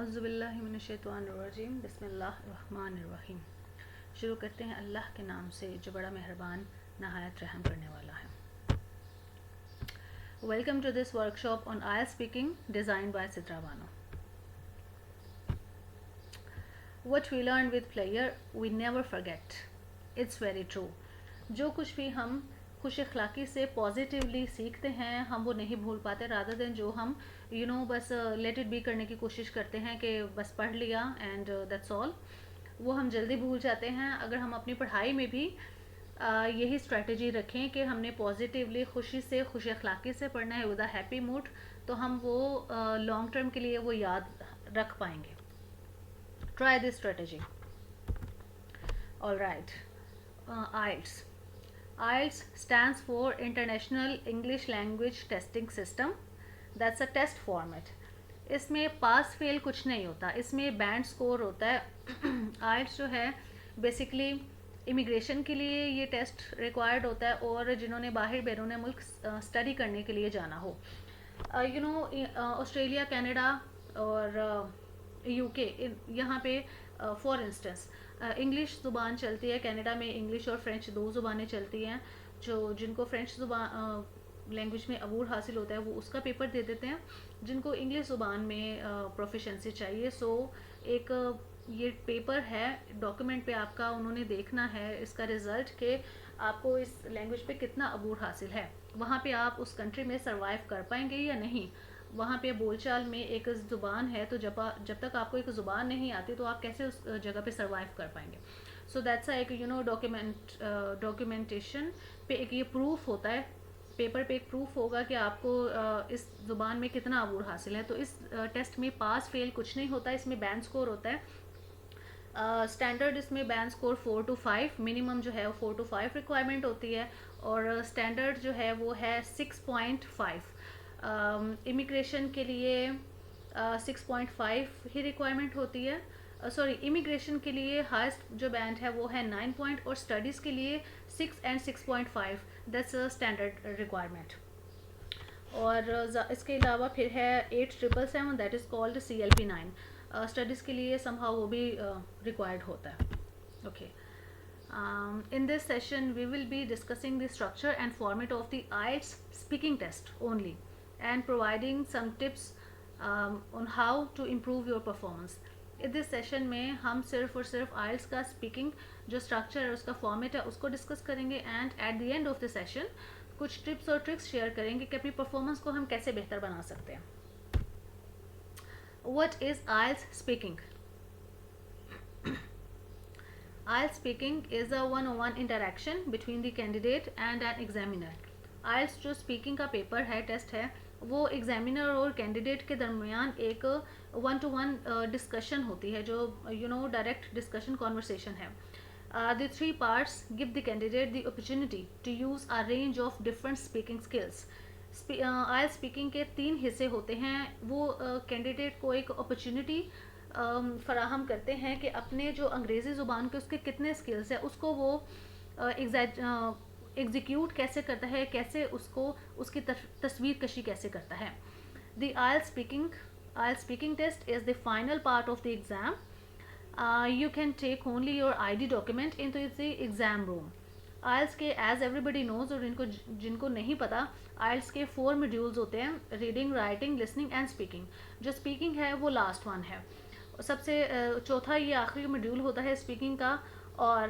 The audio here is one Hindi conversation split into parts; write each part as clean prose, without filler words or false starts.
औज़ुबिल्लाहिमिनश्शैतानिर्रजीम बिस्मिल्लाहिर्रहमानिर्रहीम। शुरू करते हैं अल्लाह के नाम से जो बड़ा मेहरबान नहायत रहम करने वाला है। Welcome to this workshop on आयल speaking design by Sitra Bano. What we learn with pleasure we never forget. It's very true. जो कुछ भी हम खुश अखलाक़ी से पॉजिटिवली सीखते हैं हम वो नहीं भूल पाते, रादर देन जो हम बस लेट इट बी करने की कोशिश करते हैं कि बस पढ़ लिया एंड दैट्स ऑल, वो हम जल्दी भूल जाते हैं। अगर हम अपनी पढ़ाई में भी यही स्ट्रेटजी रखें कि हमने पॉजिटिवली खुशी से खुश अखलाक़ी से पढ़ना है विद अ हैप्पी मूड, तो हम वो लॉन्ग टर्म के लिए वो याद रख पाएंगे। Try this strategy. All right. IELTS. IELTS stands for International English Language Testing System. That's a test format. इसमें पास फेल कुछ नहीं होता, इसमें बैंड स्कोर होता है। IELTS जो है बेसिकली इमिग्रेशन के लिए ये टेस्ट रिक्वायर्ड होता है, और जिन्होंने बाहर बैरून मुल्क स्टडी करने के लिए जाना हो, ऑस्ट्रेलिया, कनाडा और यूके, यहाँ पे फॉर इंस्टेंस इंग्लिश ज़ुबान चलती है। कनाडा में इंग्लिश और फ्रेंच दो ज़ुबानें चलती हैं। जिनको फ्रेंच ज़ुबान लैंग्वेज में अबूर हासिल होता है वो उसका पेपर दे देते हैं, जिनको इंग्लिश ज़ुबान में प्रोफिशेंसी चाहिए। सो एक ये पेपर है, डॉक्यूमेंट पे आपका उन्होंने देखना है इसका रिज़ल्ट कि आपको इस लैंग्वेज पे कितना अबूर हासिल है, वहाँ पे आप उस कंट्री में सर्वाइव कर पाएंगे या नहीं। वहाँ पे बोलचाल में एक ज़ुबान है, तो जब तक आपको एक ज़ुबान नहीं आती तो आप कैसे उस जगह पे सर्वाइव कर पाएंगे। सो दैट्स एक डॉक्यूमेंटेशन पे एक ये प्रूफ होता है, पेपर पे एक प्रूफ होगा कि आपको इस ज़ुबान में कितना अबूर हासिल है। तो इस टेस्ट में पास फेल कुछ नहीं होता, इसमें बैंड स्कोर होता है। स्टैंडर्ड इसमें बैंड स्कोर 4 to 5, मिनिमम जो है वो 4 to 5 रिक्वायरमेंट होती है, और स्टैंडर्ड जो है वो है 6.5। इमिग्रेशन के लिए 6.5 ही रिक्वायरमेंट होती है। सॉरी, इमिग्रेशन के लिए हाईएस्ट जो बैंड है वो है 9 पॉइंट, और स्टडीज़ के लिए 6 and 6.5, दैट्स स्टैंडर्ड रिक्वायरमेंट। और इसके अलावा फिर है 8777, that is called CLP9। Studies के लिए समहाउ वो भी रिक्वायर्ड होता है। Okay, in this session we will be discussing the structure and format of the IELTS speaking test only, and providing some tips on how to improve your performance. इस सेशन में हम सिर्फ और सिर्फ IELTS का स्पीकिंग जो स्ट्रक्चर है, उसका फॉर्मेट है, उसको डिस्कस करेंगे, and at the end of the session कुछ टिप्स और ट्रिक्स शेयर करेंगे कि अपनी परफॉर्मेंस को हम कैसे बेहतर बना सकते हैं। What is IELTS speaking? IELTS speaking is a one-on-one interaction between the candidate and an examiner. IELTS जो स्पीकिंग का पेपर है, टेस्ट है, वो एग्जामिनर और कैंडिडेट के दरमियान एक वन टू वन डिस्कशन होती है, जो डायरेक्ट डिस्कशन कॉन्वर्सेशन है। The three parts give the candidate the opportunity to use a range of different speaking skills. IELTS speaking के 3 हिस्से होते हैं। वो कैंडिडेट को एक अपॉर्चुनिटी फराहम करते हैं कि अपने जो अंग्रेज़ी ज़ुबान के उसके कितने स्किल्स हैं, उसको वो एग्जीक्यूट कैसे करता है, कैसे उसको उसकी तस्वीर कशी कैसे करता है। The IELTS speaking test is the final part of the exam. You can take only your ID document into the exam room. IELTS के एज एवरीबडी नोज, और जिनको नहीं पता, IELTS के 4 मॉड्यूल्स होते हैं: reading, writing, listening and speaking. जो स्पीकिंग है वो लास्ट वन है, सबसे चौथा ये आखिरी मॉड्यूल होता है स्पीकिंग का। और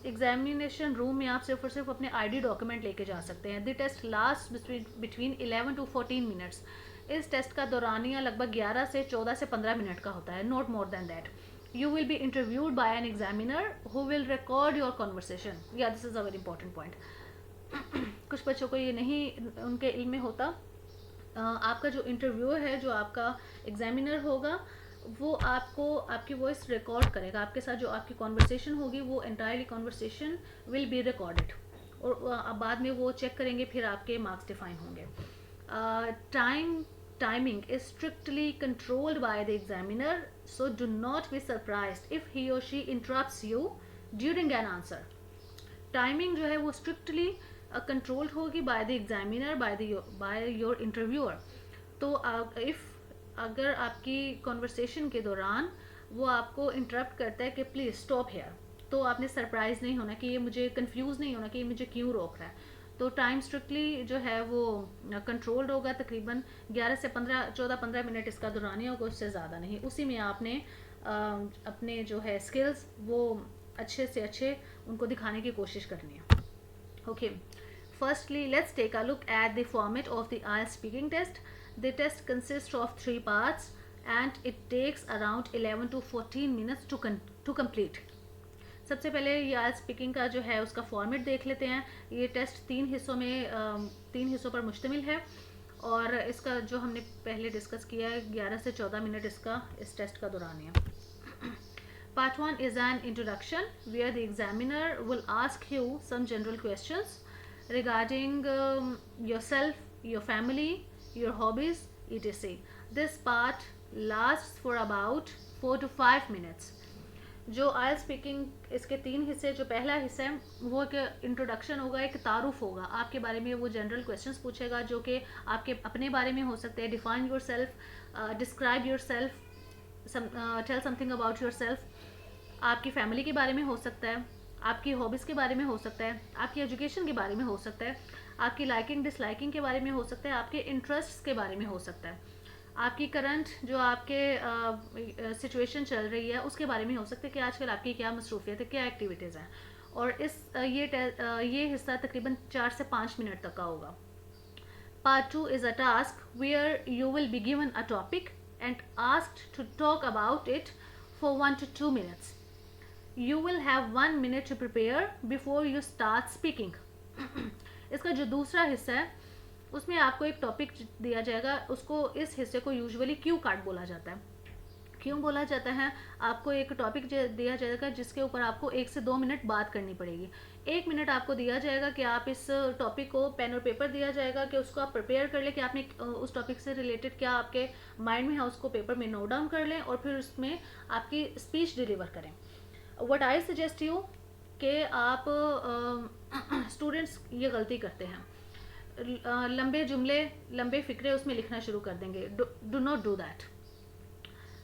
एग्जामिनेशन रूम में आप सिर्फ और सिर्फ अपने ID डॉक्यूमेंट लेके जा सकते हैं। The test last between 11 to 14 minutes. इस टेस्ट का दौरानिया लगभग 11 से 14 से 15 मिनट का होता है, not more than that. You will be interviewed by an examiner who will record your conversation. Yeah, this is a very important point. कुछ बच्चों को ये नहीं उनके इल्म में होता। आपका जो इंटरव्यू है, जो आपका एग्जामिनर होगा, वो आपको आपकी वॉइस रिकॉर्ड करेगा। आपके साथ जो आपकी कॉन्वर्सेशन होगी वो entirely conversation will be recorded, और बाद में वो चेक करेंगे, फिर आपके मार्क्स डिफाइन होंगे। Timing is strictly controlled by the examiner, so do not be surprised if he or she interrupts you during an answer. Timing जो है वो strictly controlled होगी by the examiner, by your interviewer. तो if अगर आपकी कॉन्वर्सेशन के दौरान वो आपको इंटरप्ट करता है कि प्लीज़ स्टॉप हेयर, तो आपने सरप्राइज़ नहीं होना कि ये मुझे कंफ्यूज नहीं होना कि ये मुझे क्यों रोक रहा है। तो टाइम स्ट्रिक्टली जो है वो कंट्रोल्ड होगा, तकरीबन 11 से 14-15 मिनट इसका दौरानिया होगा, उससे ज़्यादा नहीं। उसी में आपने अपने जो है स्किल्स वो अच्छे से अच्छे उनको दिखाने की कोशिश करनी है। Okay, firstly let's take a look at the format of the IELTS speaking test. The test consists of 3 parts and it takes around 11 to 14 minutes to complete. सबसे पहले ये IELTS स्पीकिंग का जो है उसका फॉर्मेट देख लेते हैं। ये टेस्ट 3 हिस्सों पर मुश्तमिल है और इसका जो हमने पहले डिस्कस किया है 11 से 14 मिनट इसका इस टेस्ट का दौरानिया। Part 1 is an introduction where the examiner will ask you some general questions regarding yourself, your family, your hobbies, etc. This part lasts for about 4 to 5 minutes. जो IELTS स्पीकिंग इसके 3 हिस्से, जो पहला हिस्सा है वो एक इंट्रोडक्शन होगा, एक तारुफ होगा आपके बारे में। वो जनरल क्वेश्चंस पूछेगा जो कि आपके अपने बारे में हो सकते हैं। Define yourself, describe yourself, tell something about yourself. आपकी फैमिली के बारे में हो सकता है, आपकी हॉबीज़ के बारे में हो सकता है, आपकी एजुकेशन के बारे में हो सकता है, आपकी लाइकिंग डिसलाइकिंग के बारे में हो सकता है, आपके इंटरेस्ट्स के बारे में हो सकता है, आपकी करंट जो आपके सिचुएशन चल रही है उसके बारे में हो सकता है कि आजकल आपकी क्या मसरूफियत है, क्या एक्टिविटीज़ हैं। और ये हिस्सा तकरीबन 4 से 5 मिनट तक का होगा। Part 2 is a task where you will be given a topic and asked to talk about it for 1 to 2 minutes. You will have 1 minute to prepare before you start speaking. इसका जो दूसरा हिस्सा है उसमें आपको एक टॉपिक दिया जाएगा। उसको इस हिस्से को यूजुअली क्यू कार्ड बोला जाता है। क्यों बोला जाता है? आपको एक टॉपिक दिया जाएगा जिसके ऊपर आपको 1 से 2 मिनट बात करनी पड़ेगी। 1 मिनट आपको दिया जाएगा कि आप इस टॉपिक को, पेन और पेपर दिया जाएगा कि उसको आप प्रिपेयर कर लें कि आपने उस टॉपिक से रिलेटेड क्या आपके माइंड में है उसको पेपर में नोट डाउन कर लें और फिर उसमें आपकी स्पीच डिलीवर करें। व्हाट आई सजेस्ट यू कि आप स्टूडेंट्स ये गलती करते हैं, लंबे जुमले, लंबे फिक्रे उसमें लिखना शुरू कर देंगे। Do not do that.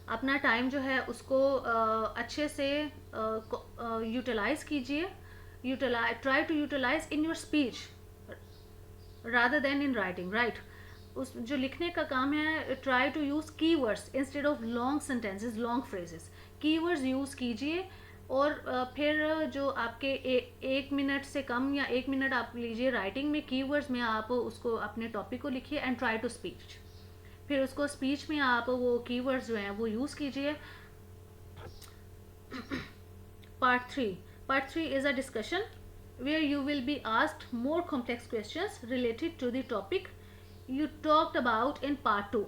अपना टाइम जो है उसको अच्छे से यूटिलाइज कीजिए। Try to utilize in your speech rather than in writing, right. उस जो लिखने का काम है, try to use keywords instead of long sentences, long phrases. Keywords use कीजिए और फिर जो आपके 1 मिनट से कम या 1 मिनट आप लीजिए राइटिंग में, कीवर्ड्स में आप उसको अपने टॉपिक को लिखिए एंड ट्राई टू स्पीच। फिर उसको स्पीच में आप वो कीवर्ड्स जो हैं वो यूज़ कीजिए। Part 3 is a discussion where you will be asked more complex questions related to the topic you talked about in Part 2.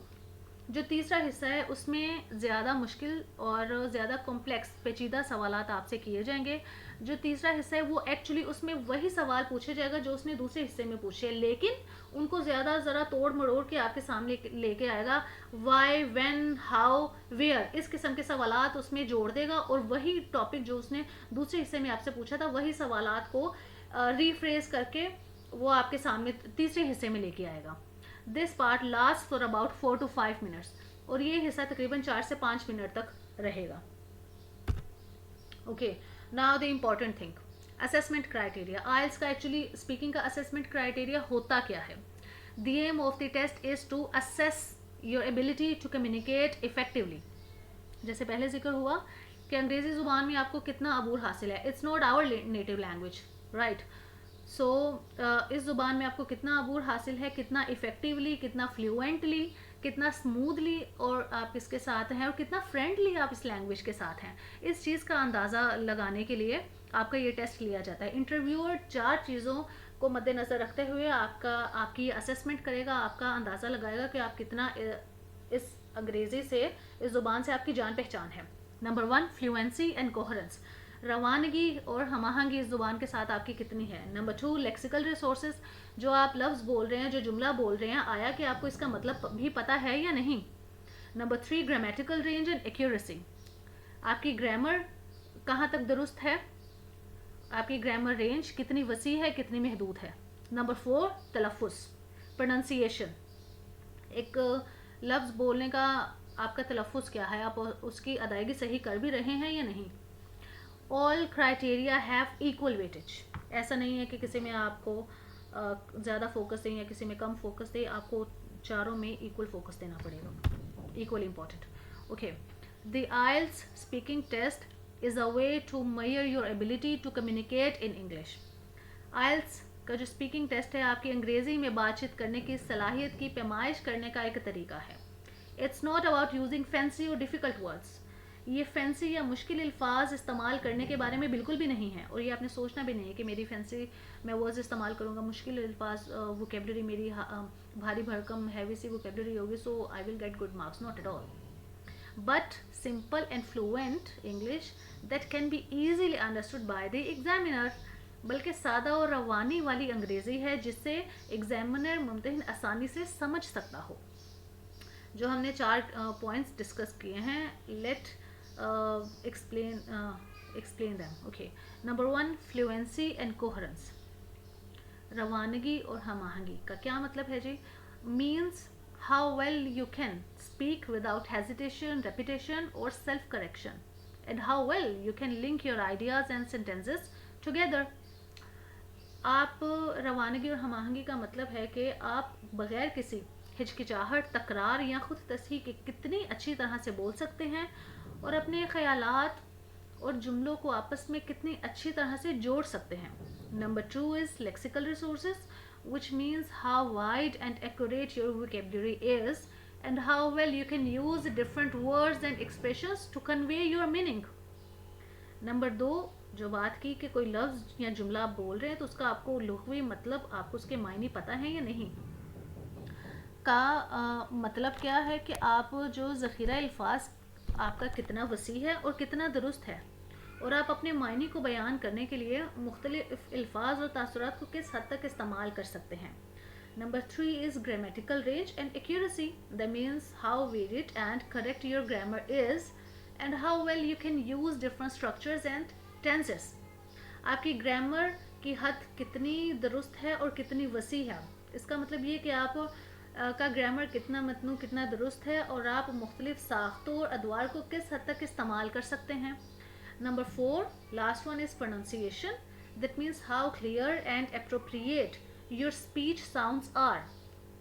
जो तीसरा हिस्सा है उसमें ज़्यादा मुश्किल और ज़्यादा कॉम्प्लेक्स पेचीदा सवालात आपसे किए जाएंगे। जो तीसरा हिस्सा है वो एक्चुअली उसमें वही सवाल पूछे जाएगा जो उसने दूसरे हिस्से में पूछे, लेकिन उनको ज़्यादा ज़रा तोड़ मरोड़ के आपके सामने लेके आएगा। वाई, व्हेन, हाउ, वेयर, इस किस्म के सवालात उसमें जोड़ देगा और वही टॉपिक जो उसने दूसरे हिस्से में आपसे पूछा था वही सवालात को रीफ्रेज करके वो आपके सामने तीसरे हिस्से में लेके आएगा। This part last for about 4 to 5 minutes और ये हिस्सा तकरीबन 4 से 5 मिनट तक रहेगा। Okay, now the important thing, assessment criteria. IELTS का एक्चुअली स्पीकिंग का असेसमेंट क्राइटेरिया होता क्या है? The aim of the test is to assess your ability to communicate effectively. जैसे पहले जिक्र हुआ कि अंग्रेजी ज़ुबान में आपको कितना अबूर हासिल है। It's not our native language, right. So इस ज़ुबान में आपको कितना अबूर हासिल है, कितना इफ़ेक्टिवली, कितना फ्लुएंटली, कितना स्मूथली और आप इसके साथ हैं और कितना फ्रेंडली आप इस लैंग्वेज के साथ हैं। इस चीज़ का अंदाज़ा लगाने के लिए आपका ये टेस्ट लिया जाता है। इंटरव्यूअर 4 चीज़ों को मद्देनज़र रखते हुए आपकी असेसमेंट करेगा, आपका अंदाज़ा लगाएगा कि आप कितना इस अंग्रेज़ी से, इस ज़ुबान से आपकी जान पहचान है। नंबर 1, फ्लुएंसी एंड कोहेरेंस, रवानगी और हमाहंगी इस ज़ुबान के साथ आपकी कितनी है। नंबर 2, लेक्सिकल रिसोर्सेज, जो आप लफ्ज़ बोल रहे हैं, जो जुमला बोल रहे हैं, आया कि आपको इसका मतलब भी पता है या नहीं। Number 3, grammatical range and accuracy, आपकी ग्रामर कहाँ तक दुरुस्त है, आपकी ग्रामर रेंज कितनी वसी है, कितनी महदूद है। नंबर 4, तलफ़ुज़, प्रोनंसिएशन, एक लफ्ज़ बोलने का आपका तलफ़ुज़ क्या है, आप उसकी अदायगी सही कर भी रहे हैं या नहीं। All criteria have equal weightage, ऐसा नहीं है कि किसी में आपको ज़्यादा फोकस दें या किसी में कम फोकस दें, आपको चारों में इक्वल फोकस देना पड़ेगा, equal important. Okay, the IELTS speaking test is a way to measure your ability to communicate in English. IELTS का जो स्पीकिंग टेस्ट है आपकी अंग्रेज़ी में बातचीत करने की सलाहियत की पैमाइश करने का एक तरीका है। It's not about using fancy और डिफ़िकल्ट वर्ड्स, ये फैंसी या मुश्किल अल्फाज इस्तेमाल करने के बारे में बिल्कुल भी नहीं है, और ये आपने सोचना भी नहीं है कि मेरी फैंसी मैं वर्ड्स इस्तेमाल करूँगा, मुश्किल अल्फाज वोकेबलरी मेरी भारी भरकम हैवी सी वोकेबलरी होगी, so I will get good marks, not at all. But simple and fluent English that can be easily understood by the examiner, बल्कि सादा और रवानी वाली अंग्रेज़ी है जिससे एग्जामिनर मुमतहिन आसानी से समझ सकता हो। जो हमने 4 पॉइंट्स डिस्कस किए हैं, late explain them. Okay, number 1, fluency and coherence. रवानगी और हमाहंगी का क्या मतलब है जी? Means how well you can speak without hesitation, repetition or self correction, and how well you can link your ideas and sentences together. आप रवानगी और हमाहंगी का मतलब है कि आप बगैर किसी हिचकिचाहट, तकरार या खुद तस्हीह के कितनी अच्छी तरह से बोल सकते हैं और अपने ख्यालात और जुमलों को आपस में कितनी अच्छी तरह से जोड़ सकते हैं। Number 2 is lexical resources, which means how wide and accurate your vocabulary is and how well you can use different words and expressions to convey your meaning. Number 2, जो बात की कि कोई लफ्ज़ या जुमला आप बोल रहे हैं तो उसका आपको लुग़वी मतलब, आपको उसके मायने पता है या नहीं, का मतलब क्या है कि आप जो ज़ख़ीरा अल्फाज आपका कितना वसी है और कितना दुरुस्त है, और आप अपने मायने को बयान करने के लिए मुख्तलिफ अल्फाज और तासुरात को किस हद तक इस्तेमाल कर सकते हैं। Number 3 is grammatical range and accuracy, that means how varied and correct your grammar is and how well you can use different structures and tenses. आपकी ग्रामर की हद कितनी दुरुस्त है और कितनी वसी है, इसका मतलब ये कि आप का ग्रामर कितना मतनू, कितना दुरुस्त है, और आप मुख्तलिफ साख्तों और अदवार को किस हद तक इस्तेमाल कर सकते हैं। Number 4, last one is pronunciation, that means how clear and appropriate your speech sounds are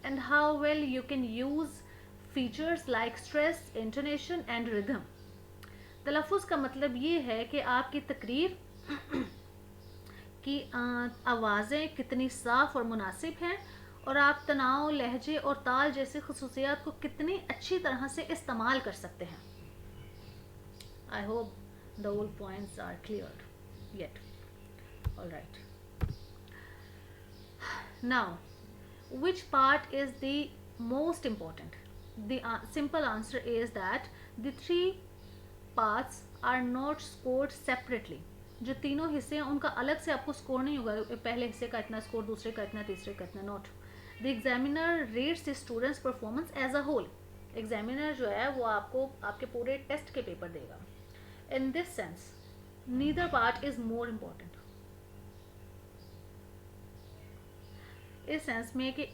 and how well you can use features like stress, intonation and rhythm. तलफ़ुज़ का मतलब ये है कि आपकी तकरीर की आवाज़ें कितनी साफ़ और मुनासिब हैं, और आप तनाव, लहजे और ताल जैसे खुसूसियात को कितनी अच्छी तरह से इस्तेमाल कर सकते हैं। I hope the all points are clear yet. Alright, now which part is the most important? The simple answer is that the 3 parts are not scored separately. जो तीनों हिस्से हैं उनका अलग से आपको स्कोर नहीं होगा, पहले हिस्से का इतना स्कोर, दूसरे का इतना, तीसरे का इतना, not. The examiner rates the students performance as a whole. Examiner जो है वो आपको आपके पूरे टेस्ट के पेपर देगा। In this sense neither part is more important, इस सेंस में कि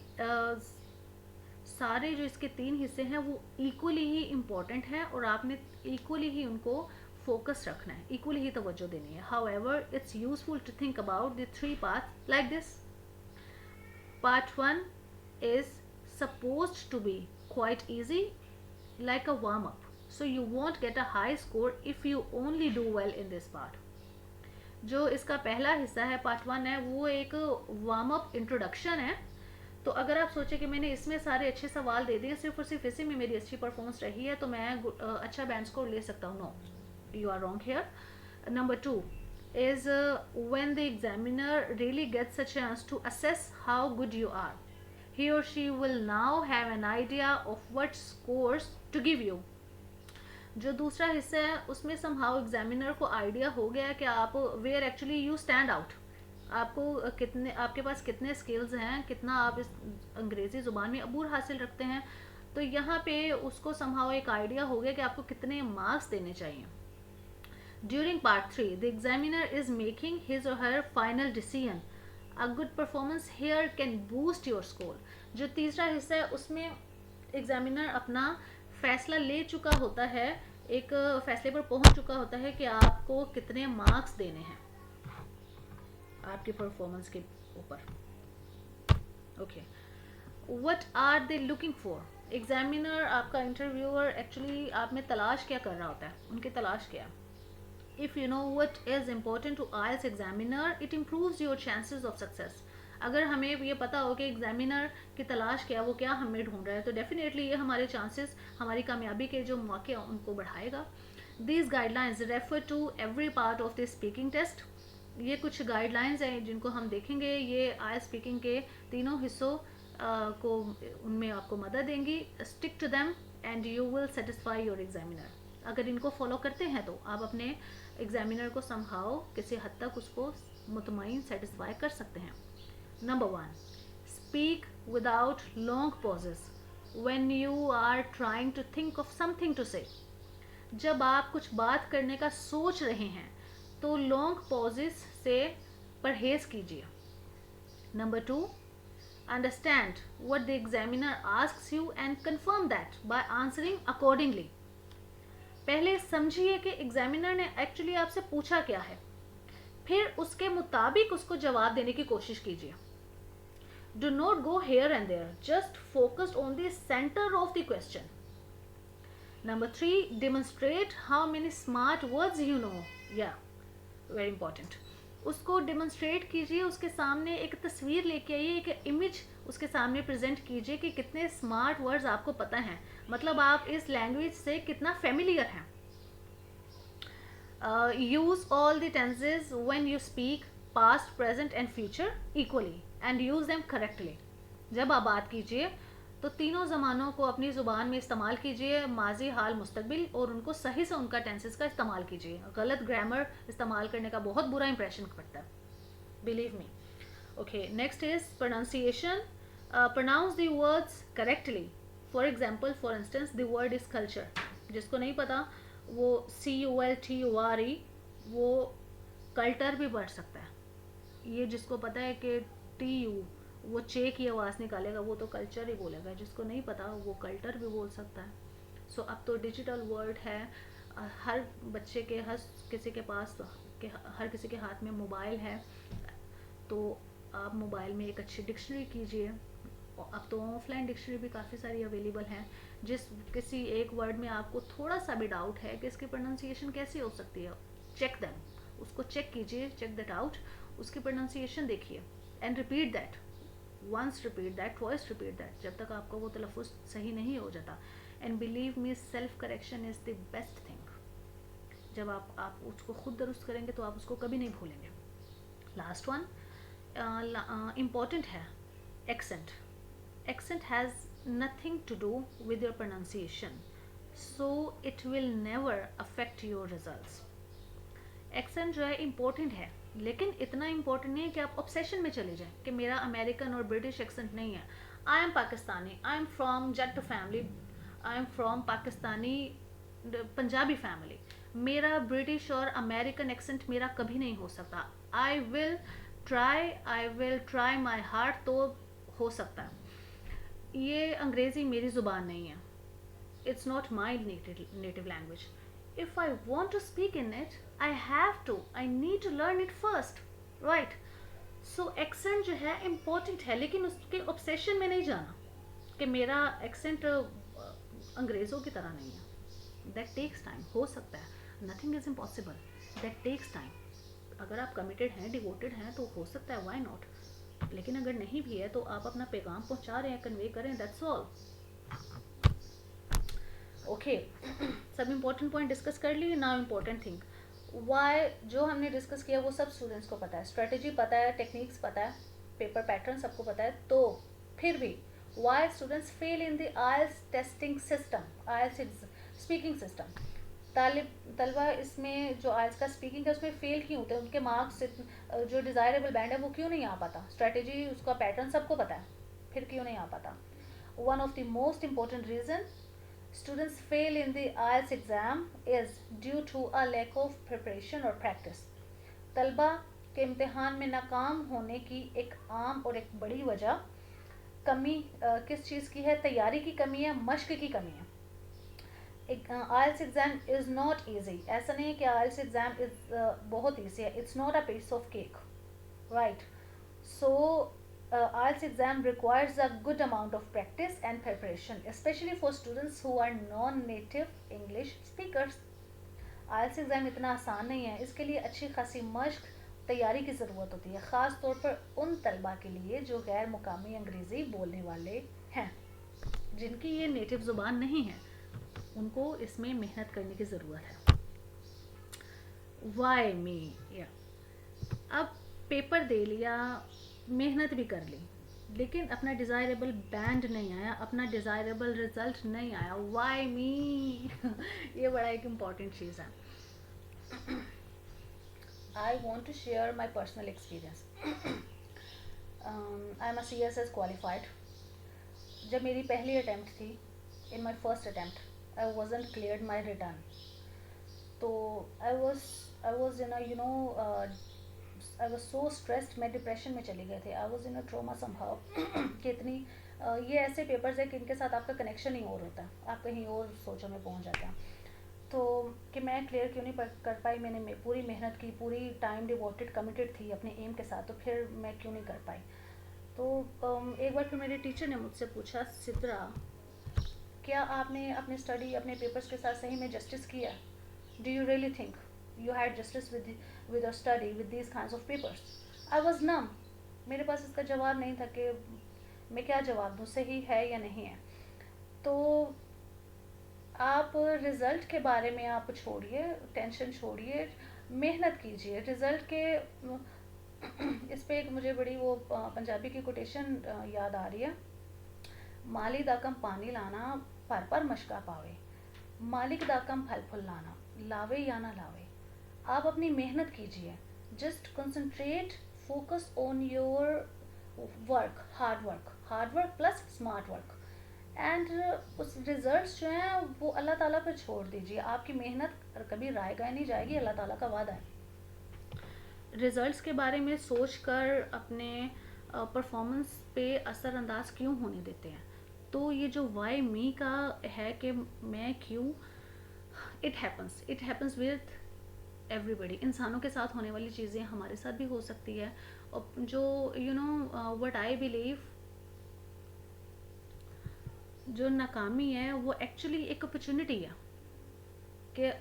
सारे जो इसके 3 हिस्से हैं वो इक्वली ही इम्पॉर्टेंट हैं और आपने इक्वली ही उनको फोकस रखना है, इक्वली ही तवज्जो देनी है। However it's useful to think about the 3 parts like this. Part 1 is supposed to be quite easy, like a warm-up. So you won't get a high score if you only do well in this part. जो इसका पहला हिस्सा है, पार्ट 1 है, वो एक वार्म अप इंट्रोडक्शन है। तो अगर आप सोचें कि मैंने इसमें सारे अच्छे सवाल दे दिए, सिर्फ और सिर्फ इसी में मेरी अच्छी परफॉर्मेंस रही है तो मैं अच्छा बैंड स्कोर ले सकता हूँ, no, you are wrong here. Number 2 is when the examiner really gets a chance to assess how good you are. He or she will now have an idea of what scores to give you. जो दूसरा हिस्सा है उसमें somehow examiner को idea हो गया कि आप where actually you stand out, आपको कितने, आपके पास कितने स्किल्स हैं, कितना आप इस अंग्रेज़ी ज़ुबान में अबूर हासिल रखते हैं। तो यहाँ पे उसको somehow एक आइडिया हो गया कि आपको कितने मार्क्स देने चाहिए। During part 3, the examiner is making his or her final decision. A good performance here can boost your score. जो तीसरा हिस्सा है उसमें एग्जामिनर अपना फैसला ले चुका होता है, एक फैसले पर पहुंच चुका होता है कि आपको कितने मार्क्स देने हैं आपकी परफॉर्मेंस के ऊपर। Okay, what are they looking for? Examiner, आपका इंटरव्यूअर एक्चुअली आप में तलाश क्या कर रहा होता है, उनकी तलाश क्या? If you know what is important to IELTS examiner, it improves your chances of success. अगर हमें ये पता हो कि एग्जामिनर की तलाश क्या, वो क्या हमें ढूंढ रहा है, तो डेफिनेटली ये हमारे चांसेस, हमारी कामयाबी के जो मौके हैं उनको बढ़ाएगा। These guidelines refer to every part of the speaking test. ये कुछ गाइडलाइंस हैं जिनको हम देखेंगे, ये आई स्पीकिंग के तीनों हिस्सों को उनमें आपको मदद देंगी। Stick to them and you will satisfy your examiner. अगर इनको फॉलो करते हैं तो आप अपने एग्जामिनर को समहाउ किसी हद तक उसको मुतमईन सेटिस्फाई कर सकते हैं। Number 1, speak without long pauses when you are trying to think of something to say. जब आप कुछ बात करने का सोच रहे हैं तो लॉन्ग पॉजेस से परहेज कीजिए। Number 2, understand what the examiner asks you and confirm that by answering accordingly। पहले समझिए कि एग्जामिनर ने एक्चुअली आपसे पूछा क्या है, फिर उसके मुताबिक उसको जवाब देने की कोशिश कीजिए। Do not go here and there, just focus on the center of the question। Number 3, demonstrate how many smart words you know। Yeah, very important। उसको डिमॉन्स्ट्रेट कीजिए, उसके सामने एक तस्वीर लेके आइए, एक इमेज उसके सामने प्रेजेंट कीजिए कि कितने स्मार्ट वर्ड्स आपको पता हैं, मतलब आप इस लैंग्वेज से कितना फेमिलियर हैं। Use all the tenses when you speak, past, present and future equally and use them correctly. जब आप बात कीजिए तो तीनों ज़मानों को अपनी ज़ुबान में इस्तेमाल कीजिए, माजी, हाल, मुस्तकबिल, और उनको सही से उनका टेंसेस का इस्तेमाल कीजिए। गलत ग्रामर इस्तेमाल करने का बहुत बुरा इंप्रेशन पड़ता है, believe me. Okay, next is pronunciation. Pronounce the words correctly. For example, for instance, the word is culture. जिसको नहीं पता वो CULTURE, वो कल्टर भी पढ़ सकता है। ये जिसको पता है कि TU वो चे की आवाज़ निकालेगा, वो तो कल्चर ही बोलेगा। जिसको नहीं पता वो कल्टर भी बोल सकता है। सो अब तो डिजिटल वर्ल्ड है, हर बच्चे के, हर किसी के पास, हर किसी के हाथ में मोबाइल है, तो आप मोबाइल में एक अच्छी डिक्शनरी कीजिए। अब तो ऑफलाइन डिक्शनरी भी काफ़ी सारी अवेलेबल हैं। जिस किसी एक वर्ड में आपको थोड़ा सा भी डाउट है कि इसकी प्रोनाउंसिएशन कैसी हो सकती है, चेक दैम, उसको चेक कीजिए, चेक दैट आउट, उसकी प्रोनाउंसिएशन देखिए and repeat that. once repeat that, twice repeat that, जब तक आपका वो तलफ़ुज़ सही नहीं हो जाता। And believe me, self correction is the best thing. जब आप उसको खुद दुरुस्त करेंगे तो आप उसको कभी नहीं भूलेंगे। लास्ट वन इम्पॉर्टेंट है, accent. Accent has nothing to do with your pronunciation, so it will never affect your results. Accent जो है इम्पोर्टेंट है, लेकिन इतना इम्पोर्टेंट नहीं है कि आप ऑब्सेशन में चले जाएं कि मेरा अमेरिकन और ब्रिटिश एक्सेंट नहीं है। I am Pakistani, I am from Jat family, I am from Pakistani Punjabi family, मेरा ब्रिटिश और अमेरिकन एक्सेंट मेरा कभी नहीं हो सकता। I will try my heart, तो हो सकता है। ये अंग्रेज़ी मेरी ज़ुबान नहीं है, it's not my native language. If I want to speak in it, I need to learn it first, right? So accent जो है important है, लेकिन उसके obsession में नहीं जाना कि मेरा accent अंग्रेज़ों की तरह नहीं है। That takes time। हो सकता है, nothing is impossible, that takes time। अगर आप committed हैं, devoted हैं, तो हो सकता है, why not? लेकिन अगर नहीं भी है तो आप अपना पैगाम पहुंचा रहे हैं, convey करें, that's all। ओके, सब इम्पोर्टेंट पॉइंट डिस्कस कर लिए। नाउ इम्पोर्टेंट थिंग, वाई जो हमने डिस्कस किया वो सब स्टूडेंट्स को पता है, स्ट्रेटजी पता है, टेक्निक्स पता है, पेपर पैटर्न सबको पता है, तो फिर भी why students fail in the IELTS testing system, IELTS speaking system. तलबा इसमें जो आइल्स का स्पीकिंग है उसमें फेल क्यों होते हैं, उनके मार्क्स जो डिज़ायरेबल बैंड है वो क्यों नहीं आ पाता, स्ट्रेटजी उसका पैटर्न सबको पता है, फिर क्यों नहीं आ पाता। One of the most important reason students fail in the IELTS exam is due to a lack of preparation or practice। तलबा के इम्तिहान में नाकाम होने की एक आम और एक बड़ी वजह कमी किस चीज़ की है, तैयारी की कमी है, मश्क की कमी है। IELTS exam is not easy, ऐसा नहीं है कि आइल्स एग्ज़ाम इज़ बहुत ईजी है, it's not a piece of cake, right? So, IELTS exam requires a good amount of practice and preparation, especially for students who are non-native English speakers. IELTS exam इतना आसान नहीं है, इसके लिए अच्छी खासी मश्क तैयारी की ज़रूरत होती है, ख़ास तौर पर उन तलबा के लिए जो गैर मुकामी अंग्रेज़ी बोलने वाले हैं, जिनकी ये नेटिव ज़ुबान नहीं है, उनको इसमें मेहनत करने की ज़रूरत है। वाई मी, या अब पेपर दे लिया, मेहनत भी कर ली, लेकिन अपना डिज़ायरेबल बैंड नहीं आया, अपना डिज़ायरेबल रिजल्ट नहीं आया। वाई मी ये बड़ा एक इम्पॉर्टेंट चीज़ है। I want to share my personal experience. I am C S S qualified. जब मेरी पहली अटैम्प्ट थी, in my first attempt I wasn't cleared my written, तो I was in you know I was so stressed, मैं डिप्रेशन में चली गए थे, I was in a trauma somehow कि इतनी ये ऐसे पेपर्स है कि इनके साथ आपका कनेक्शन ही और होता है, आप कहीं और सोचों में पहुंच जाते हैं। तो कि मैं क्लियर क्यों नहीं कर पाई, मैंने पूरी मेहनत की, पूरी टाइम डिवोटेड कमिटेड थी अपने एम के साथ, तो फिर मैं क्यों नहीं कर पाई। तो एक बार फिर मेरे टीचर ने मुझसे पूछा, सिद्रा क्या आपने अपने स्टडी अपने पेपर्स के साथ सही में जस्टिस किया? Do you really think you had justice with your study with these kinds of papers? I was numb. मेरे पास इसका जवाब नहीं था कि मैं क्या जवाब दूँ, सही है या नहीं है। तो आप रिज़ल्ट के बारे में आप छोड़िए, टेंशन छोड़िए, मेहनत कीजिए रिज़ल्ट के। इस पे एक मुझे बड़ी वो पंजाबी की कोटेशन याद आ रही है, माली दा कम पानी लाना पर पर मशका पावे, मालिक दा कम फल फुल लाना, लावे या ना लावे। आप अपनी मेहनत कीजिए, just concentrate, focus on your work, hard work plus smart work, and उस रिजल्ट्स जो हैं वो अल्लाह ताला पर छोड़ दीजिए। आपकी मेहनत कभी रायगा नहीं जाएगी, अल्लाह ताला का वादा है। रिजल्ट्स के बारे में सोच कर अपने परफॉर्मेंस पे असरअंदाज क्यों होने देते हैं? तो ये जो वाई मी का है कि मैं क्यों, इट हैपन्स विद एवरीबडी। इंसानों के साथ होने वाली चीज़ें हमारे साथ भी हो सकती है। और जो you know what I believe, जो नाकामी है वो एक्चुअली एक अपॉर्चुनिटी है कि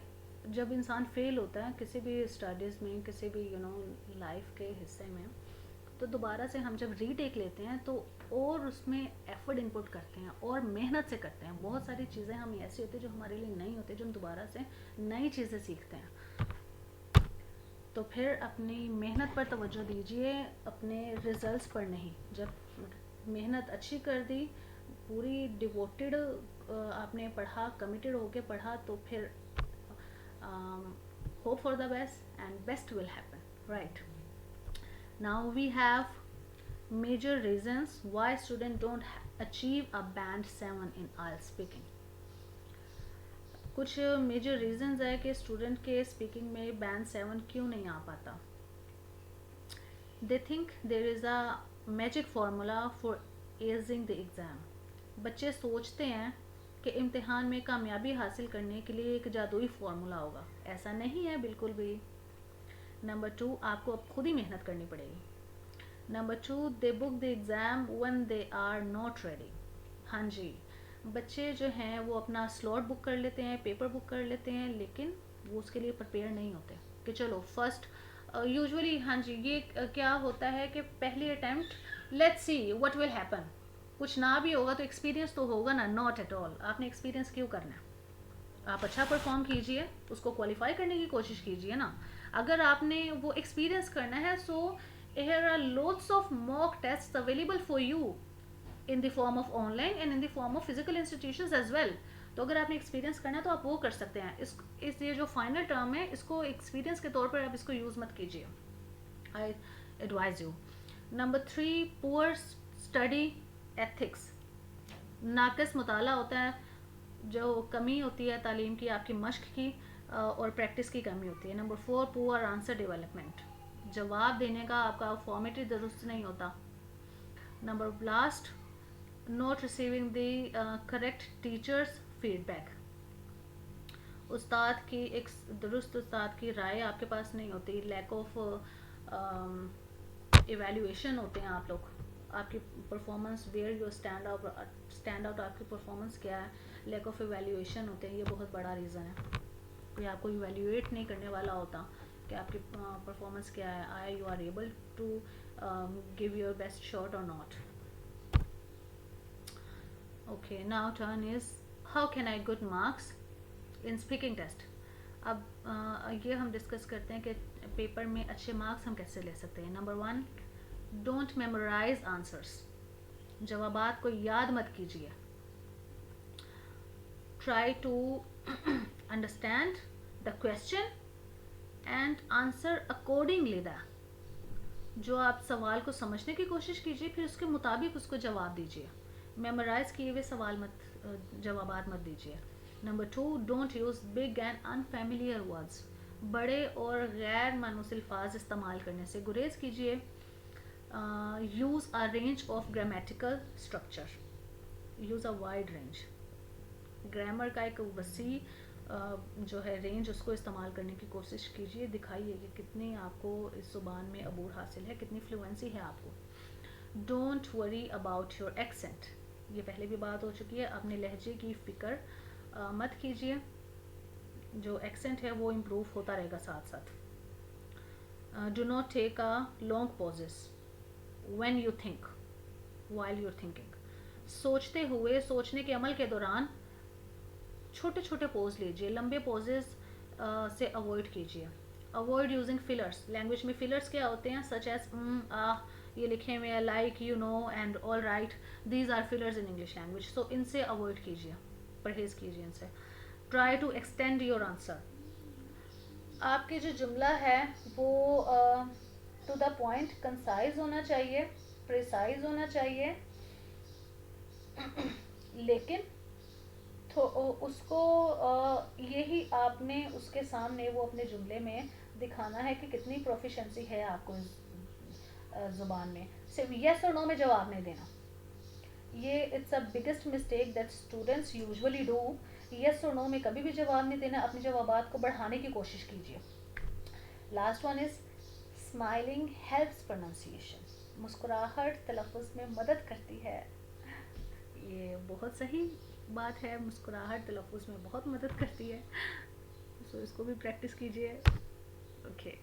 जब इंसान फेल होता है किसी भी स्टडीज़ में, किसी भी लाइफ के हिस्से में, तो दोबारा से हम जब रीटेक लेते हैं तो और उसमें एफर्ट इनपुट करते हैं और मेहनत से करते हैं। बहुत सारी चीज़ें हम ऐसी होती है जो हमारे लिए नई होती है, जो हम दोबारा से नई चीज़ें सीखते हैं। तो फिर अपनी मेहनत पर तवज्जो दीजिए, अपने रिजल्ट्स पर नहीं। जब मेहनत अच्छी कर दी, पूरी डिवोटेड आपने पढ़ा, कमिटेड होके पढ़ा, तो फिर hope for the best and best will happen, right? Now we have major reasons why students don't achieve a band 7 in IELTS speaking. कुछ मेजर रीजंस है कि स्टूडेंट के स्पीकिंग में बैंड 7 क्यों नहीं आ पाता। They think there is a magic formula for ageing the exam. बच्चे सोचते हैं कि इम्तिहान में कामयाबी हासिल करने के लिए एक जादुई फार्मूला होगा। ऐसा नहीं है बिल्कुल भी। नंबर 2, आपको अब खुद ही मेहनत करनी पड़ेगी। Number 2, they book the exam when they are not ready. हाँ जी, बच्चे जो हैं वो अपना स्लॉट बुक कर लेते हैं, पेपर बुक कर लेते हैं, लेकिन वो उसके लिए प्रिपेयर नहीं होते कि चलो फर्स्ट यूजुअली, हाँ जी, ये क्या होता है कि पहली attempt let's see what will happen, कुछ ना भी होगा तो एक्सपीरियंस तो होगा ना। Not at all. आपने एक्सपीरियंस क्यों करना है? आप अच्छा परफॉर्म कीजिए, उसको क्वालिफाई करने की कोशिश कीजिए ना। अगर आपने वो एक्सपीरियंस करना है, सो here are loads of mock tests available for you in the form of online and in the form of physical institutions as well. तो अगर आपने एक्सपीरियंस करना है तो आप वो कर सकते हैं। इस ये जो फाइनल टर्म है, इसको एक्सपीरियंस के तौर पर आप इसको यूज़ मत कीजिए, I advise you. Number 3, poor study ethics. नाकस मुताला होता है, जो कमी होती है तालीम की, आपकी मश्क की और प्रैक्टिस की कमी होती है। Number 4, poor answer development. जवाब देने का आपका फॉर्मेटिव दुरुस्त नहीं होता। Number last, not receiving the correct teachers feedback. उस्ताद की एक दुरुस्त उस्ताद की राय आपके पास नहीं होती, लैक ऑफ इवेल्युएशन होते हैं आप लोग, आपकी performance where you stand out आपकी परफॉर्मेंस क्या है, लैक ऑफ इवेल्युएशन होते हैं, ये बहुत बड़ा रीज़न है। कोई आपको इवेल्युएट नहीं करने वाला होता कि आपकी परफॉर्मेंस क्या है, I you are able to give your best shot और not. Okay, now turn is how can I good marks in speaking test. अब ये हम डिस्कस करते हैं कि पेपर में अच्छे मार्क्स हम कैसे ले सकते हैं। Number 1, don't memorize answers. जवाबात को याद मत कीजिए। Try to understand the question and answer accordingly that. जो आप सवाल को समझने की कोशिश कीजिए, फिर उसके मुताबिक उसको जवाब दीजिए। मेमोराइज किए हुए सवाल जवाबात मत दीजिए। Number 2, don't use big and unfamiliar words. बड़े और गैर मानूस अल्फाज इस्तेमाल करने से गुरेज कीजिए। Use a range of grammatical structure. Use a wide range. Grammar का एक वसी जो है रेंज, उसको इस्तेमाल करने की कोशिश कीजिए। दिखाइए कि कितनी आपको इस ज़ुबान में अबूर हासिल है, कितनी फ्लुएंसी है आपको। Don't worry about your accent. ये पहले भी बात हो चुकी है, अपने लहजे की फ़िक्र मत कीजिए। जो एक्सेंट है वो इम्प्रूव होता रहेगा साथ साथ। Do not take a long pauses when you think, while you're thinking. सोचते हुए, सोचने के अमल के दौरान छोटे छोटे पोज लीजिए, लंबे पोजेस से अवॉइड कीजिए। Avoid using fillers. लैंग्वेज में फिलर्स क्या होते हैं, सच एज ये लिखे हुए हैं, like, you know and all right, these are fillers in English language. So इनसे अवॉइड कीजिए, परहेज कीजिए इनसे। Try to extend your answer. आपके जो जुमला है वो टू द पॉइंट, कंसाइज होना चाहिए, प्रिसाइज होना चाहिए, लेकिन तो उसको यही आपने उसके सामने वो अपने जुमले में दिखाना है कि कितनी प्रोफिशेंसी है आपको इस ज़ुबान में। सिर्फ यस और नो में जवाब नहीं देना। ये it's a biggest mistake that students usually do. Yes और नो में कभी भी जवाब नहीं देना, अपने जवाबात को बढ़ाने की कोशिश कीजिए। Last one is smiling helps pronunciation. मुस्कुराहट तलफ़ुज़ में मदद करती है। ये बहुत सही बात है, मुस्कुराहट तलफ़ुज़ में बहुत मदद करती है। सो इसको भी प्रैक्टिस कीजिए। ओके,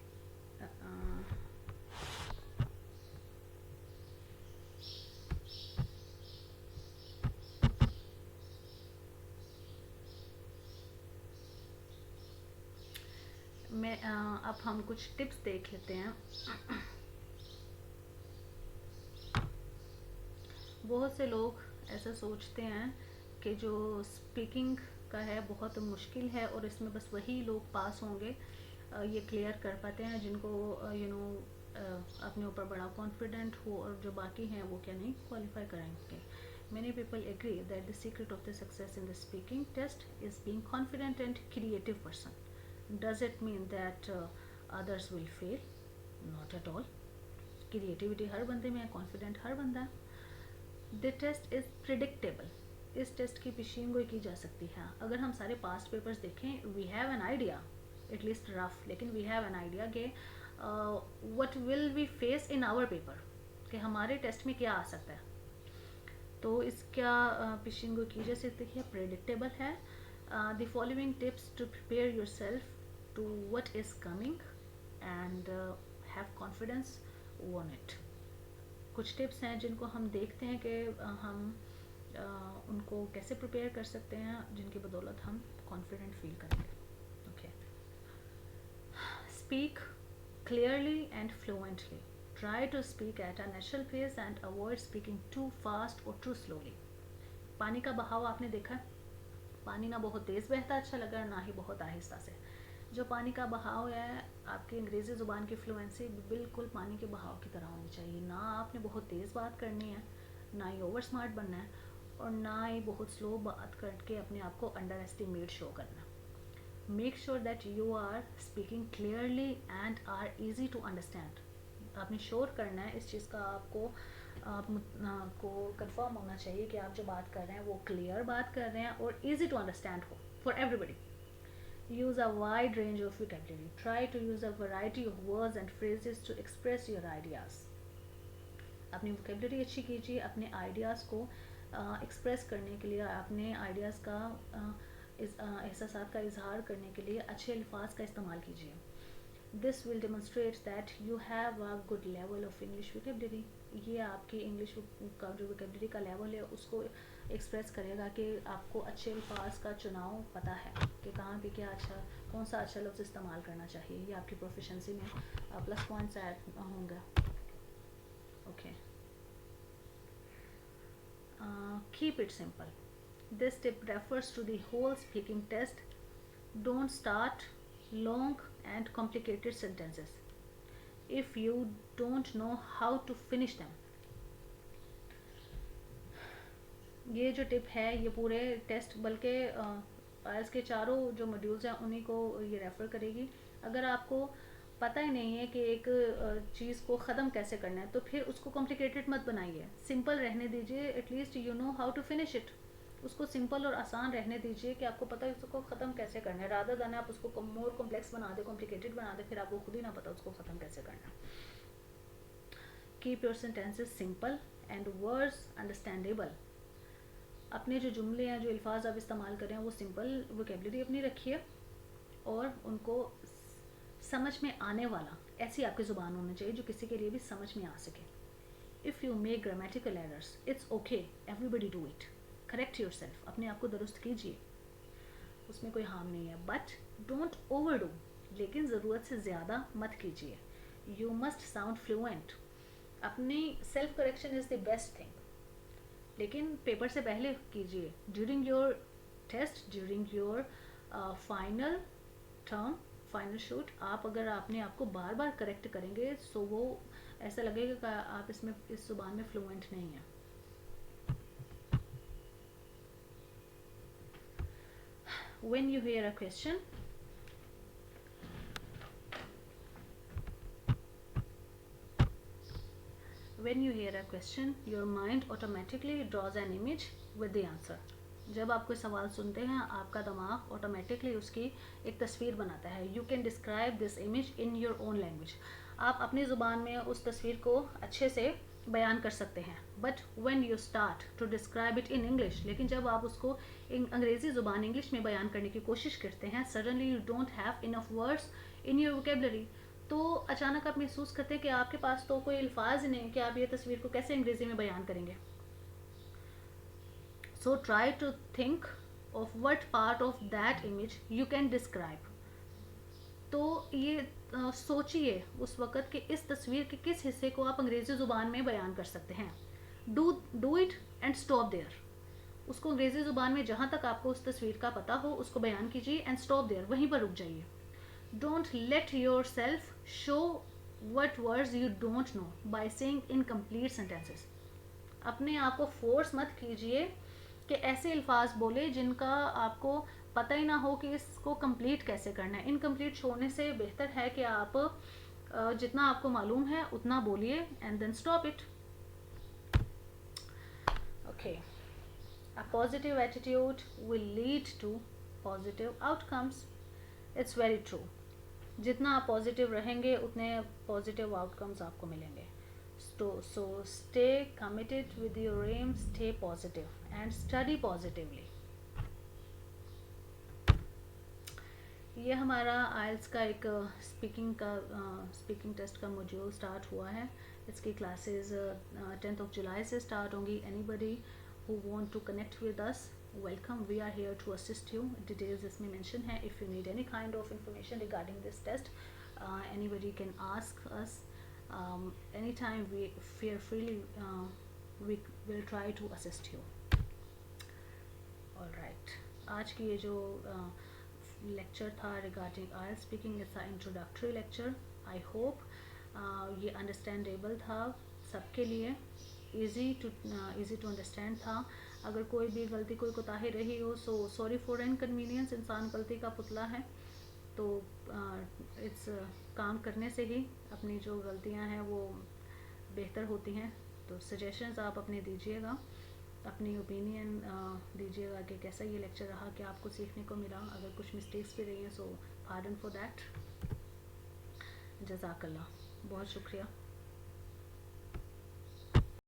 मैं अब हम कुछ टिप्स देख लेते हैं। बहुत से लोग ऐसा सोचते हैं कि जो स्पीकिंग का है बहुत मुश्किल है और इसमें बस वही लोग पास होंगे, ये क्लियर कर पाते हैं जिनको अपने ऊपर बड़ा कॉन्फिडेंट हो, और जो बाकी हैं वो क्या नहीं क्वालिफाई कराएंगे। Many people agree that the secret of the success in the speaking test is being confident and creative person. Does it mean that others will fail? Not at all. Creativity हर बंदे में है, कॉन्फिडेंट हर बंदा है। The test is predictable. इस टेस्ट की पेशीन गोई की जा सकती है। अगर हम सारे पास्ट पेपर्स देखें, we have an idea, at least rough, लेकिन वी हैव एन आइडिया कि what will we face in our paper, कि हमारे टेस्ट में क्या आ सकता है। तो इसका पेशीन गोई की जा सकती है, प्रिडिक्टेबल है। The following tips to prepare yourself to what is coming and have confidence on it. कुछ टिप्स हैं जिनको हम देखते हैं कि हम उनको कैसे प्रिपेयर कर सकते हैं, जिनकी बदौलत हम कॉन्फिडेंट फील करेंगे। Okay, speak clearly and fluently. Try to speak at a natural pace and avoid speaking too fast और टू स्लोली। पानी का बहाव आपने देखा है, पानी ना बहुत तेज़ बहता अच्छा लगा, ना ही बहुत आहिस्ता से। जो पानी का बहाव है, आपकी अंग्रेज़ी ज़ुबान की फ्लुएंसी बिल्कुल पानी के बहाव की तरह होनी चाहिए। ना आपने बहुत तेज़ बात करनी है, ना ही ओवर स्मार्ट बनना है, और ना ही बहुत स्लो बात करके अपने आप को अंडर एस्टिमेट शो करना। Make sure that you are speaking clearly and are easy to understand. आपने श्योर करना है इस चीज़ का, आपको कंफर्म होना चाहिए कि आप जो बात कर रहे हैं वो क्लियर बात कर रहे हैं और ईजी टू अंडरस्टैंड हो for everybody. use a wide range of vocabulary. Try to use a variety of words and phrases to express your ideas. अपनी vocabulary अच्छी कीजिए, अपने ideas को एक्सप्रेस करने के लिए, अपने आइडियाज़ का एहसासात का इजहार करने के लिए अच्छे अल्फाज का इस्तेमाल कीजिए. This will demonstrate that you have a good level of English vocabulary. ये आपकी इंग्लिश का जो वोकेबलरी का लेवल है उसको एक्सप्रेस करेगा कि आपको अच्छे अल्फाज का चुनाव पता है कि कहाँ पे क्या अच्छा, कौन सा अच्छा लफ्ज़ इस्तेमाल करना चाहिए. ये आपकी प्रोफिशेंसी में प्लस पॉइंट्स ऐड होंगे. Okay. Keep it simple. This tip refers to the whole speaking test. Don't start long and complicated sentences if you don't know how to finish them. ये जो टिप है ये पूरे टेस्ट बल्कि आयल्स के चारों जो मॉड्यूल्स हैं उन्हीं को ये रेफ़र करेगी. अगर आपको पता ही नहीं है कि एक चीज़ को ख़त्म कैसे करना है तो फिर उसको कॉम्प्लिकेटेड मत बनाइए, सिंपल रहने दीजिए. At least you know how to finish it. उसको सिंपल और आसान रहने दीजिए कि आपको पता है उसको ख़त्म कैसे करना है. रादर देन आप उसको मोर कॉम्प्लेक्स बना दे, कॉम्प्लिकेटेड बना दे, फिर आपको खुद ही ना पता उसको ख़त्म कैसे करना है. Keep your sentences simple and words understandable. अपने जो जुमले हैं, जो अल्फाज आप इस्तेमाल करें वो सिंपल वोकेबलरी अपनी रखिए और उनको समझ में आने वाला ऐसी आपकी ज़ुबान होनी चाहिए जो किसी के लिए भी समझ में आ सके. If you make grammatical errors it's okay, everybody do it. Correct your self, अपने आप को दुरुस्त कीजिए, उसमें कोई हार्म नहीं है. बट डोंट ओवर डू, लेकिन ज़रूरत से ज़्यादा मत कीजिए. You must sound fluent. अपनी self correction is the best thing, लेकिन पेपर से पहले कीजिए. During your test, during your final term, final shoot, आप अगर आपने आपको बार बार करेक्ट करेंगे सो वो ऐसा लगेगा कि आप इसमें इस ज़ुबान में फ्लुएंट नहीं है. When you hear a question, your mind automatically draws an image with the answer. जब आप कोई सवाल सुनते हैं आपका दिमाग ऑटोमेटिकली उसकी एक तस्वीर बनाता है. You can describe this image in your own language. आप अपनी ज़ुबान में उस तस्वीर को अच्छे से बयान कर सकते हैं. But when you start to describe it in English, लेकिन जब आप उसको अंग्रेज़ी ज़ुबान इंग्लिश में बयान करने की कोशिश करते हैं, suddenly you don't have enough words in your vocabulary. तो अचानक आप महसूस करते हैं कि आपके पास तो कोई अल्फाज नहीं कि आप ये तस्वीर को कैसे अंग्रेज़ी में बयान करेंगे. So try to think of what part of that image you can describe. तो ये सोचिए उस वक़्त कि इस तस्वीर के किस हिस्से को आप अंग्रेज़ी ज़ुबान में बयान कर सकते हैं. Do it and stop there. उसको अंग्रेज़ी ज़ुबान में जहाँ तक आपको उस तस्वीर का पता हो उसको बयान कीजिए एंड स्टॉप देयर, वहीं पर रुक जाइए. Don't let your self show what words you don't know by saying incomplete sentences. अपने आप को फोर्स मत कीजिए कि ऐसे अल्फाज बोले जिनका आपको पता ही ना हो कि इसको कंप्लीट कैसे करना है. इनकम्प्लीट छोड़ने से बेहतर है कि आप जितना आपको मालूम है उतना बोलिए and then stop it. Okay. A positive attitude will lead to positive outcomes. It's very true. जितना आप पॉजिटिव रहेंगे उतने पॉजिटिव आउटकम्स आपको मिलेंगे. So stay committed with your aim, stay positive and study positively. ये हमारा आइल्स का एक स्पीकिंग टेस्ट का मॉड्यूल स्टार्ट हुआ है. इसकी क्लासेस 10th of July से स्टार्ट होंगी. Anybody who want to connect with us, welcome. We are here to assist you. Details इसमें mention है. If you need any kind of information regarding this test, anybody can ask us. Anytime we feel freely, we will try to assist you. All right. आज की ये जो लेक्चर था regarding IELTS speaking, it's a introductory lecture. I hope ये अंडरस्टैंडेबल था सबके लिए, इजी टू अंडरस्टैंड था. अगर कोई भी गलती, कोई कोताही रही हो सो सॉरी फॉर इनकन्वीनियंस. इंसान गलती का पुतला है, तो इट्स काम करने से ही अपनी जो गलतियां हैं वो बेहतर होती हैं. तो सजेशंस आप अपने दीजिएगा. अपनी ओपिनियन दीजिएगा कि कैसा ये लेक्चर रहा, क्या आपको सीखने को मिला। अगर कुछ मिस्टेक्स भी रही हैं सो पार्डन फॉर दैट। जज़ाकल्लाह, बहुत शुक्रिया।